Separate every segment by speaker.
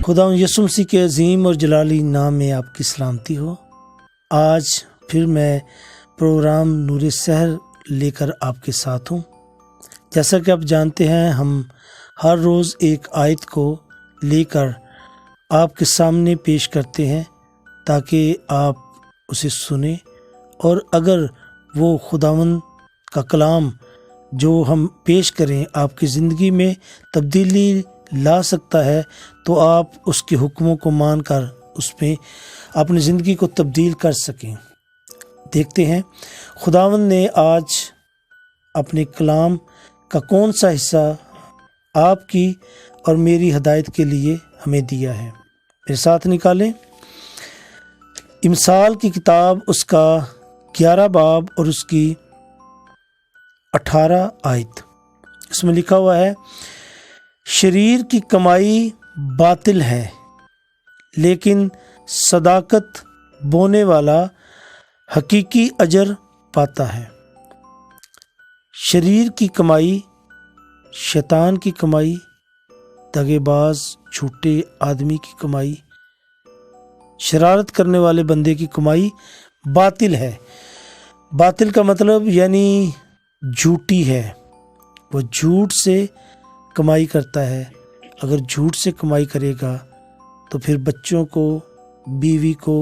Speaker 1: خدا یسوع مسیح کے عظیم اور جلالی نام میں آپ کی سلامتی ہو۔ آج پھر میں پروگرام نور سحر لے کر آپ کے ساتھ ہوں۔ جیسا کہ آپ جانتے ہیں، ہم ہر روز ایک آیت کو لے کر آپ کے سامنے پیش کرتے ہیں تاکہ آپ اسے سنیں، اور اگر وہ خداوند کا کلام جو ہم پیش کریں آپ کی زندگی میں تبدیلی لا سکتا ہے تو آپ اس کے حکموں کو مان کر اس میں اپنی زندگی کو تبدیل کر سکیں۔ دیکھتے ہیں خداوند نے آج اپنے کلام کا کون سا حصہ آپ کی اور میری ہدایت کے لیے ہمیں دیا ہے۔ میرے ساتھ نکالیں امثال کی کتاب، اس کا 11 باب اور اس کی 18 آیت۔ اس میں لکھا ہوا ہے، شریر کی کمائی باطل ہے لیکن صداقت بونے والا حقیقی اجر پاتا ہے۔ شریر کی کمائی، شیطان کی کمائی، دغے باز جھوٹے آدمی کی کمائی، شرارت کرنے والے بندے کی کمائی باطل ہے۔ باطل کا مطلب یعنی جھوٹی ہے، وہ جھوٹ سے کمائی کرتا ہے۔ اگر جھوٹ سے کمائی کرے گا تو پھر بچوں کو، بیوی کو،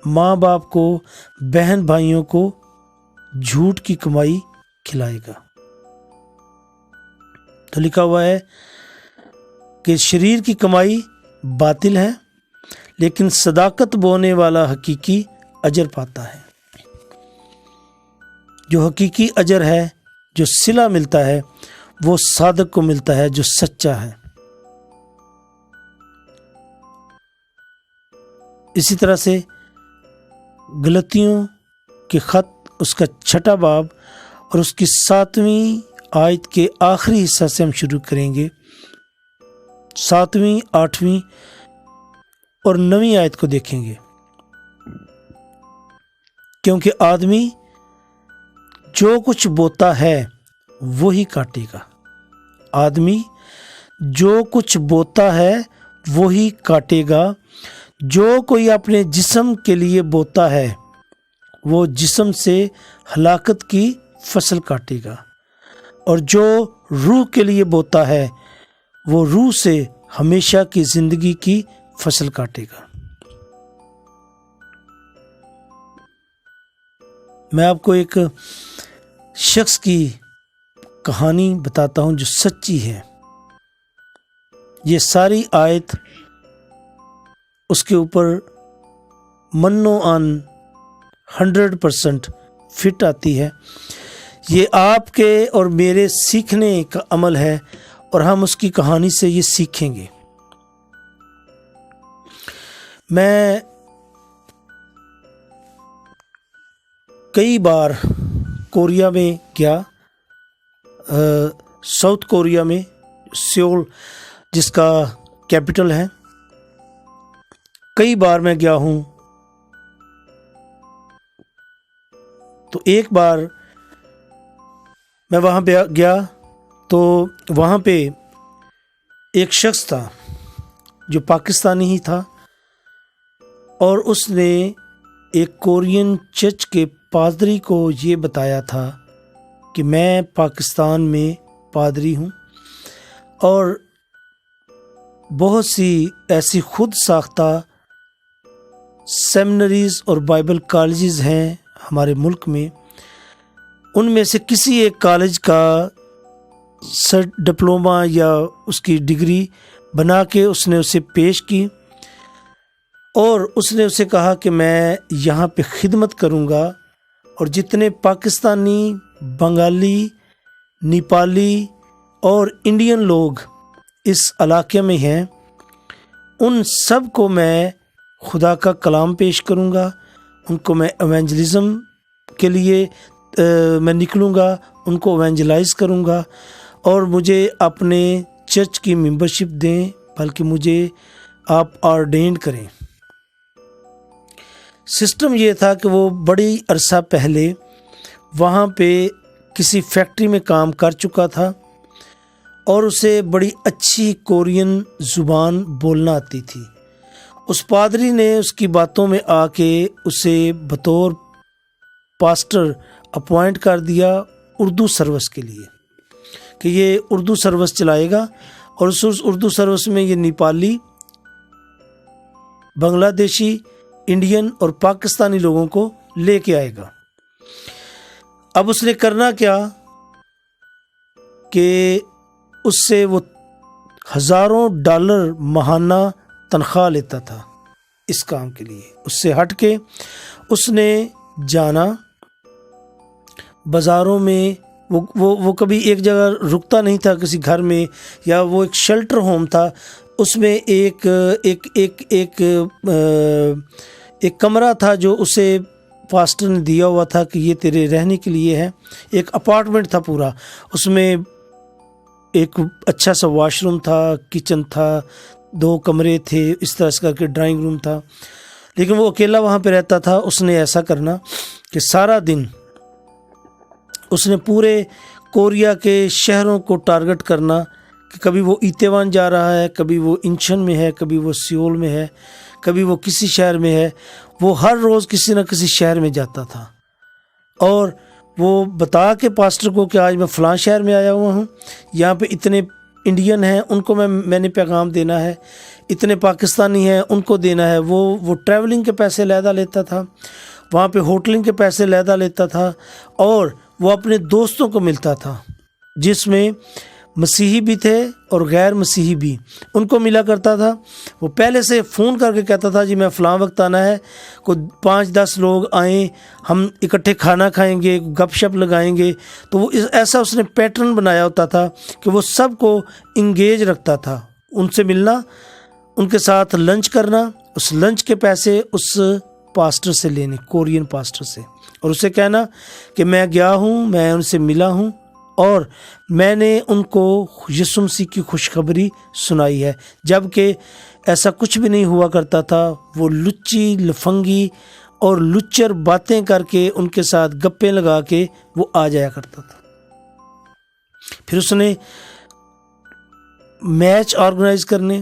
Speaker 1: ماں باپ کو، بہن بھائیوں کو جھوٹ کی کمائی کھلائے گا۔ تو لکھا ہوا ہے کہ شریر کی کمائی باطل ہے لیکن صداقت بونے والا حقیقی اجر پاتا ہے۔ جو حقیقی اجر ہے، جو صلہ ملتا ہے، وہ صادق کو ملتا ہے جو سچا ہے۔ اسی طرح سے غلطیوں کے خط، اس کا 6 باب اور اس کی 7ویں آیت کے آخری حصہ سے ہم شروع کریں گے۔ 7ویں، 8ویں اور 9ویں آیت کو دیکھیں گے۔ کیونکہ آدمی جو کچھ بوتا ہے وہی کاٹے گا۔ آدمی جو کچھ بوتا ہے وہی کاٹے گا۔ جو کوئی اپنے جسم کے لیے بوتا ہے وہ جسم سے ہلاکت کی فصل کاٹے گا، اور جو روح کے لیے بوتا ہے وہ روح سے ہمیشہ کی زندگی کی فصل کاٹے گا۔ میں آپ کو ایک شخص کی کہانی بتاتا ہوں جو سچی ہے۔ یہ ساری آیت اس کے اوپر منو آن 100% فٹ آتی ہے۔ یہ آپ کے اور میرے سیکھنے کا عمل ہے، اور ہم اس کی کہانی سے یہ سیکھیں گے۔ میں کئی بار کوریا میں گیا، ساؤتھ کوریا میں، سیول جس کا کیپٹل ہے۔ کئی بار میں گیا ہوں۔ تو ایک بار میں وہاں پہ گیا تو وہاں پہ ایک شخص تھا جو پاکستانی ہی تھا، اور اس نے ایک کورین چرچ کے پادری کو یہ بتایا تھا کہ میں پاکستان میں پادری ہوں، اور بہت سی ایسی خود ساختہ سیمنریز اور بائبل کالجز ہیں ہمارے ملک میں۔ ان میں سے کسی ایک کالج کا ڈپلومہ یا اس کی ڈگری بنا کے اس نے اسے پیش کی، اور اس نے اسے کہا کہ میں یہاں پہ خدمت کروں گا، اور جتنے پاکستانی، بنگالی، نیپالی اور انڈین لوگ اس علاقے میں ہیں، ان سب کو میں خدا کا کلام پیش کروں گا، ان کو میں ایونجلزم کے لیے میں نکلوں گا، ان کو ایونجلائز کروں گا، اور مجھے اپنے چرچ کی ممبرشپ دیں، بلکہ مجھے آپ آرڈینڈ کریں۔ سسٹم یہ تھا کہ وہ بڑی عرصہ پہلے وہاں پہ کسی فیکٹری میں کام کر چکا تھا، اور اسے بڑی اچھی کورین زبان بولنا آتی تھی۔ اس پادری نے اس کی باتوں میں آ کے اسے بطور پاسٹر اپوائنٹ کر دیا اردو سروس کے لیے، کہ یہ اردو سروس چلائے گا، اور اس اردو سروس میں یہ نیپالی، بنگلہ دیشی، انڈین اور پاکستانی لوگوں کو لے کے آئے گا۔ اب اس نے کرنا کیا کہ اس سے وہ ہزاروں ڈالر ماہانہ تنخواہ لیتا تھا اس کام کے لیے۔ اس سے ہٹ کے اس نے جانا بازاروں میں، وہ کبھی ایک جگہ رکتا نہیں تھا کسی گھر میں، یا وہ ایک شیلٹر ہوم تھا، اس میں ایک ایک ایک ایک ایک کمرہ تھا جو اسے پاسٹر نے دیا ہوا تھا کہ یہ تیرے رہنے کے لیے ہے۔ ایک اپارٹمنٹ تھا پورا، اس میں ایک اچھا سا واش روم تھا، کچن تھا، 2 کمرے تھے، اس طرح سے کر کے ڈرائنگ روم تھا، لیکن وہ اکیلا وہاں پہ رہتا تھا۔ اس نے ایسا کرنا کہ سارا دن اس نے پورے کوریا کے شہروں کو ٹارگٹ کرنا، کہ کبھی وہ ایتیوان جا رہا ہے، کبھی وہ انچن میں ہے، کبھی وہ سیول میں ہے، کبھی وہ کسی شہر میں ہے۔ وہ ہر روز کسی نہ کسی شہر میں جاتا تھا، اور وہ بتا کے پاسٹر کو کہ آج میں فلاں شہر میں آیا ہوا ہوں، یہاں پہ اتنے انڈین ہیں، ان کو میں نے پیغام دینا ہے، اتنے پاکستانی ہیں، ان کو دینا ہے۔ وہ ٹریولنگ کے پیسے علیحدہ لیتا تھا، وہاں پہ ہوٹلنگ کے پیسے علیحدہ لیتا تھا، اور وہ اپنے دوستوں کو ملتا تھا، جس میں مسیحی بھی تھے اور غیر مسیحی بھی، ان کو ملا کرتا تھا۔ وہ پہلے سے فون کر کے کہتا تھا جی میں فلاں وقت آنا ہے، کوئی 5-10 لوگ آئیں، ہم اکٹھے کھانا کھائیں گے، گپ شپ لگائیں گے۔ تو وہ ایسا اس نے پیٹرن بنایا ہوتا تھا کہ وہ سب کو انگیج رکھتا تھا، ان سے ملنا، ان کے ساتھ لنچ کرنا، اس لنچ کے پیسے اس پاسٹر سے لینے، کورین پاسٹر سے، اور اسے کہنا کہ میں گیا ہوں، میں ان سے ملا ہوں، اور میں نے ان کو یسوع مسیح کی خوشخبری سنائی ہے، جبکہ ایسا کچھ بھی نہیں ہوا کرتا تھا۔ وہ لچی لفنگی اور لچر باتیں کر کے ان کے ساتھ گپیں لگا کے وہ آ جایا کرتا تھا۔ پھر اس نے میچ آرگنائز کرنے،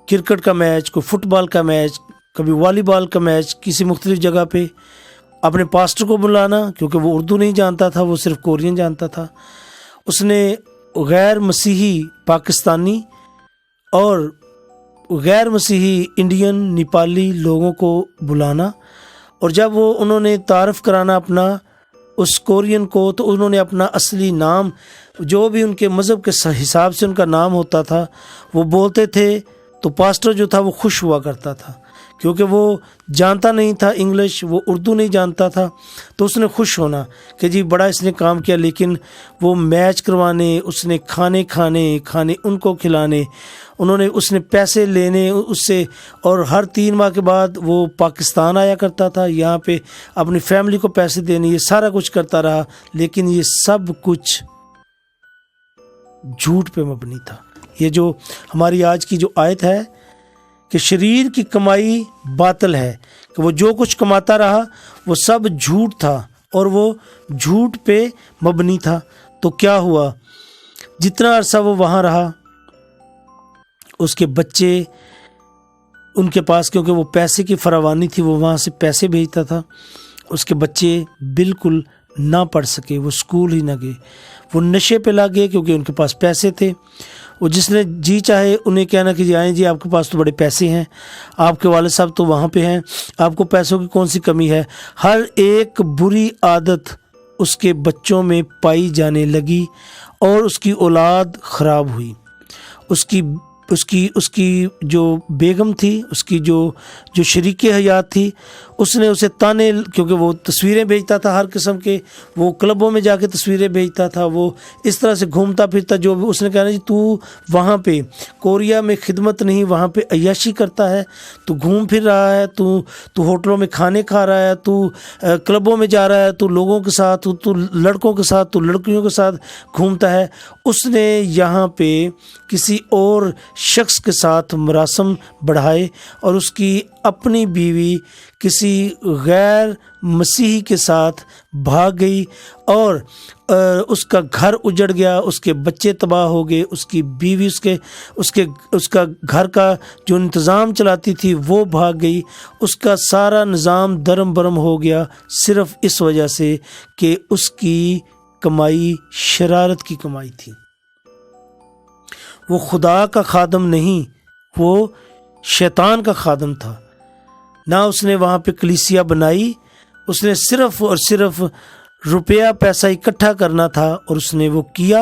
Speaker 1: کرکٹ کا میچ، کوئی فٹ بال کا میچ، کبھی والی بال کا میچ، کسی مختلف جگہ پہ اپنے پاسٹر کو بلانا، کیونکہ وہ اردو نہیں جانتا تھا، وہ صرف کورین جانتا تھا۔ اس نے غیر مسیحی پاکستانی اور غیر مسیحی انڈین نیپالی لوگوں کو بلانا، اور جب انہوں نے تعارف کرانا اپنا اس کورین کو، تو انہوں نے اپنا اصلی نام، جو بھی ان کے مذہب کے حساب سے ان کا نام ہوتا تھا، وہ بولتے تھے، تو پاسٹر جو تھا وہ خوش ہوا کرتا تھا، کیونکہ وہ جانتا نہیں تھا انگلش، وہ اردو نہیں جانتا تھا، تو اس نے خوش ہونا کہ جی بڑا اس نے کام کیا۔ لیکن وہ میچ کروانے، اس نے کھانے ان کو کھلانے، اس نے پیسے لینے اس سے، اور ہر 3 ماہ کے بعد وہ پاکستان آیا کرتا تھا، یہاں پہ اپنی فیملی کو پیسے دینے، یہ سارا کچھ کرتا رہا، لیکن یہ سب کچھ جھوٹ پہ مبنی تھا۔ یہ جو ہماری آج کی جو آیت ہے کہ شریر کی کمائی باطل ہے، کہ وہ جو کچھ کماتا رہا وہ سب جھوٹ تھا، اور وہ جھوٹ پہ مبنی تھا۔ تو کیا ہوا، جتنا عرصہ وہ وہاں رہا، اس کے بچے ان کے پاس، کیونکہ وہ پیسے کی فراوانی تھی، وہ وہاں سے پیسے بھیجتا تھا، اس کے بچے بالکل نہ پڑھ سکے، وہ اسکول ہی نہ گئے، وہ نشے پہ لگ گئے، کیونکہ ان کے پاس پیسے تھے۔ وہ جس نے جی چاہے انہیں کہنا کہ جی آئیں جی، آپ کے پاس تو بڑے پیسے ہیں، آپ کے والد صاحب تو وہاں پہ ہیں، آپ کو پیسوں کی کون سی کمی ہے۔ ہر ایک بری عادت اس کے بچوں میں پائی جانے لگی، اور اس کی اولاد خراب ہوئی۔ اس کی جو بیگم تھی، اس کی جو شریک حیات تھی، اس نے اسے تانے، کیونکہ وہ تصویریں بھیجتا تھا ہر قسم کے، وہ کلبوں میں جا کے تصویریں بھیجتا تھا، وہ اس طرح سے گھومتا پھرتا، جو بھی اس نے کہا جی تو وہاں پہ کوریا میں خدمت نہیں، وہاں پہ عیاشی کرتا ہے، تو گھوم پھر رہا ہے، تو ہوٹلوں میں کھانے کھا رہا ہے، تو کلبوں میں جا رہا ہے، تو لوگوں کے ساتھ، تو لڑکوں کے ساتھ، تو لڑکیوں کے ساتھ گھومتا ہے۔ اس نے یہاں پہ کسی اور شخص کے ساتھ مراسم بڑھائے اور اس کی اپنی بیوی کسی غیر مسیحی کے ساتھ بھاگ گئی اور اس کا گھر اجڑ گیا، اس کے بچے تباہ ہو گئے، اس کی بیوی اس کا گھر کا جو انتظام چلاتی تھی وہ بھاگ گئی، اس کا سارا نظام درم برم ہو گیا، صرف اس وجہ سے کہ اس کی کمائی شرارت کی کمائی تھی۔ وہ خدا کا خادم نہیں، وہ شیطان کا خادم تھا۔ نہ اس نے وہاں پہ کلیسیا بنائی، اس نے صرف اور صرف روپیہ پیسہ اکٹھا کرنا تھا اور اس نے وہ کیا،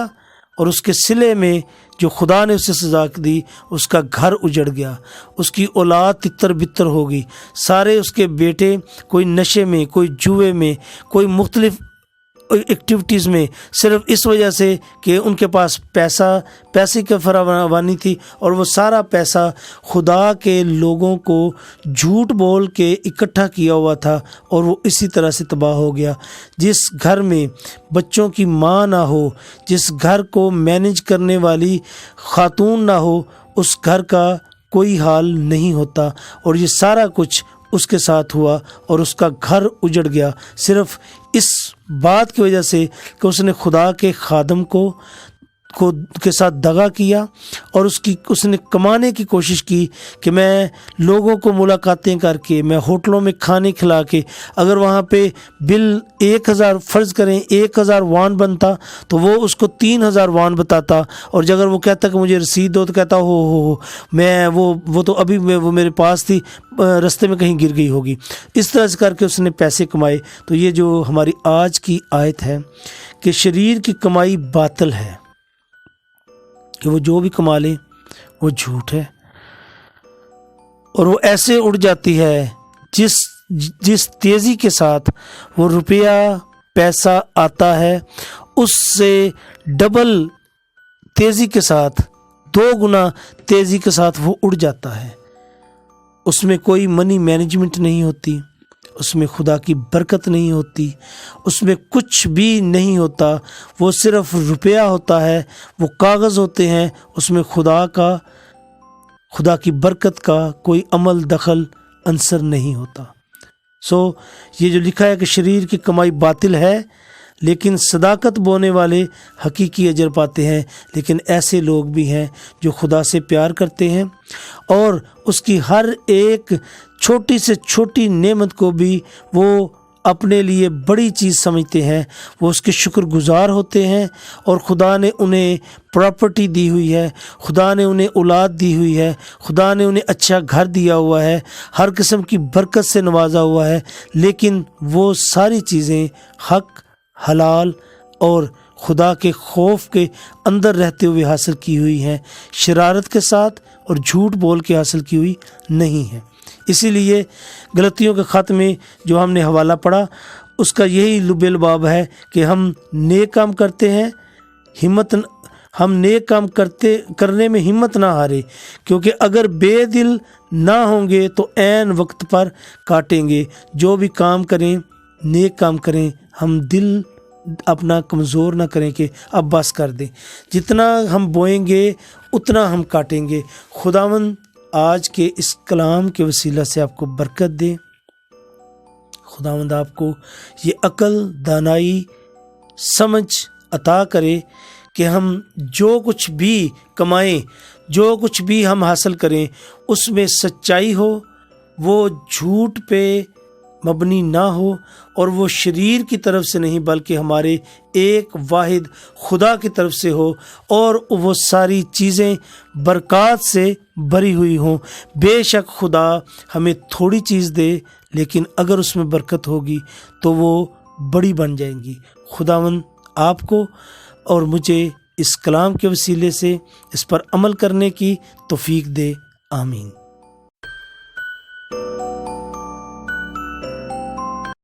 Speaker 1: اور اس کے صلے میں جو خدا نے اسے سزا دی، اس کا گھر اجڑ گیا، اس کی اولاد تتر بتر ہو گئی، سارے اس کے بیٹے کوئی نشے میں، کوئی جوئے میں، کوئی مختلف ایکٹیویٹیز میں، صرف اس وجہ سے کہ ان کے پاس پیسے کی فراوانی تھی، اور وہ سارا پیسہ خدا کے لوگوں کو جھوٹ بول کے اکٹھا کیا ہوا تھا، اور وہ اسی طرح سے تباہ ہو گیا۔ جس گھر میں بچوں کی ماں نہ ہو، جس گھر کو مینیج کرنے والی خاتون نہ ہو، اس گھر کا کوئی حال نہیں ہوتا، اور یہ سارا کچھ اس کے ساتھ ہوا اور اس کا گھر اجڑ گیا، صرف اس بات کی وجہ سے کہ اس نے خدا کے خادم کے ساتھ دغا کیا، اور اس نے کمانے کی کوشش کی کہ میں لوگوں کو ملاقاتیں کر کے، میں ہوٹلوں میں کھانے کھلا کے، اگر وہاں پہ بل 1000 فرض کریں 1000 وان بنتا تو وہ اس کو 3000 وان بتاتا، اور اگر وہ کہتا کہ مجھے رسید دو تو کہتا ہو میں وہ تو ابھی وہ میرے پاس تھی، رستے میں کہیں گر گئی ہوگی۔ اس طرح سے کر کے اس نے پیسے کمائے۔ تو یہ جو ہماری آج کی آیت ہے کہ شریر کی کمائی باطل ہے، کہ وہ جو بھی کما لے وہ جھوٹ ہے، اور وہ ایسے اڑ جاتی ہے جس تیزی کے ساتھ وہ روپیہ پیسہ آتا ہے، اس سے ڈبل تیزی کے ساتھ، 2 گنا تیزی کے ساتھ وہ اڑ جاتا ہے۔ اس میں کوئی منی مینجمنٹ نہیں ہوتی، اس میں خدا کی برکت نہیں ہوتی، اس میں کچھ بھی نہیں ہوتا، وہ صرف روپیہ ہوتا ہے، وہ کاغذ ہوتے ہیں، اس میں خدا کی برکت کا کوئی عمل دخل عنصر نہیں ہوتا۔ یہ جو لکھا ہے کہ شریر کی کمائی باطل ہے، لیکن صداقت بونے والے حقیقی اجر پاتے ہیں۔ لیکن ایسے لوگ بھی ہیں جو خدا سے پیار کرتے ہیں اور اس کی ہر ایک چھوٹی سے چھوٹی نعمت کو بھی وہ اپنے لیے بڑی چیز سمجھتے ہیں، وہ اس کے شکر گزار ہوتے ہیں، اور خدا نے انہیں پراپرٹی دی ہوئی ہے، خدا نے انہیں اولاد دی ہوئی ہے، خدا نے انہیں اچھا گھر دیا ہوا ہے، ہر قسم کی برکت سے نوازا ہوا ہے، لیکن وہ ساری چیزیں حق، حلال اور خدا کے خوف کے اندر رہتے ہوئے حاصل کی ہوئی ہیں، شرارت کے ساتھ اور جھوٹ بول کے حاصل کی ہوئی نہیں ہیں۔ اسی لیے غلطیوں کے خط میں جو ہم نے حوالہ پڑھا، اس کا یہی لب الباب ہے کہ ہم نیک کام کرتے ہیں، ہم نیک کام کرنے میں ہمت نہ ہارے، کیونکہ اگر بے دل نہ ہوں گے تو عین وقت پر کاٹیں گے۔ جو بھی کام کریں نیک کام کریں، ہم دل اپنا کمزور نہ کریں کہ اب بس کر دیں، جتنا ہم بوئیں گے اتنا ہم کاٹیں گے۔ خداوند آج کے اس کلام کے وسیلہ سے آپ کو برکت دے، خداوند آپ کو یہ عقل، دانائی، سمجھ عطا کرے کہ ہم جو کچھ بھی کمائیں، جو کچھ بھی ہم حاصل کریں، اس میں سچائی ہو، وہ جھوٹ پہ مبنی نہ ہو، اور وہ شریر کی طرف سے نہیں بلکہ ہمارے ایک واحد خدا کی طرف سے ہو، اور وہ ساری چیزیں برکات سے بھری ہوئی ہوں۔ بے شک خدا ہمیں تھوڑی چیز دے، لیکن اگر اس میں برکت ہوگی تو وہ بڑی بن جائیں گی۔ خداوند آپ کو اور مجھے اس کلام کے وسیلے سے اس پر عمل کرنے کی توفیق دے، آمین۔